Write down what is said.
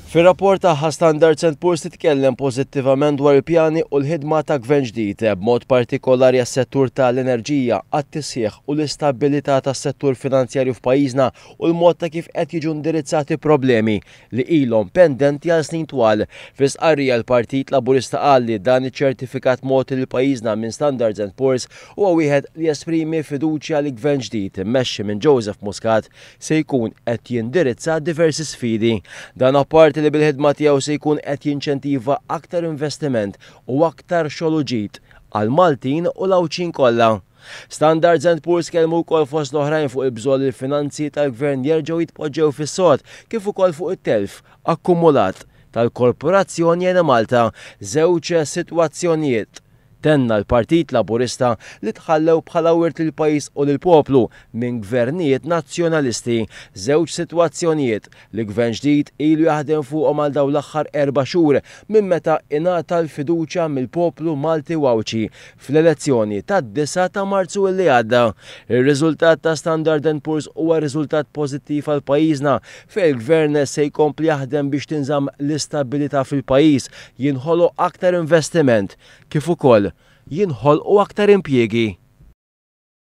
Fir-rapport tagħha Standard & Poor's titkellem pożittivament dwar il-pjani u l-ħidma ta' gvern ġdid b'mod partikolari għas-settur tal-enerġija, għat-tisħiħ u l-istabbilità tas-settur finanzjarju f'pajjiżna u l-mod ta' kif qed jiġu indirizzati problemi li ilhom pendenti għal snin twal. Fis-qarrija l-Partit Laburista qal li dan iċ-ċertifikat mogħti lil pajjiżna minn Standard & Poor's huwa wieħed li jesprimi fiduċja li gvern ġdid immexxi minn Joseph Muscat se jkun qed jindirizza diversi sfidi. Dan apparti li bil-ħidma tiegħu se jkun qed jinċentiva aktar investiment u aktar xogħol ġid għal Maltin u l-Awċin kollha. Standard & Poor's kellmu wkoll fost l-oħrajn fuq il-bżonn li l-finanzi tal-gvern jerġgħu jitpoġġew fis-sod kif ukoll fuq it-telf akkumulat tal-Korporazzjoni Eni Malta, żewġ sitwazzjonijiet tenna l-Partit Laburista li tħallew bħala wirt lill-pajjiż u lill-poplu minn gvernijiet nazzjonalisti, żewġ sitwazzjonijiet li gvern ġdid ilu jaħdem fuqhom għal dawn l-aħħar 4 xhur minn meta ingħata l-fiduċja mill-poplu Malti u Awċi fl-elezzjoni tad-9 ta' Marzu li għadda. Ir-riżultat ta' Standard & Poor's huwa riżultat pożittiv għal pajjiżna fejn il-gvern se jkompli jaħdem biex tinżamm l-istabbilità fil-pajjiż, jinħoloq aktar investiment kif ukoll jinħolqu aktar impjiegi.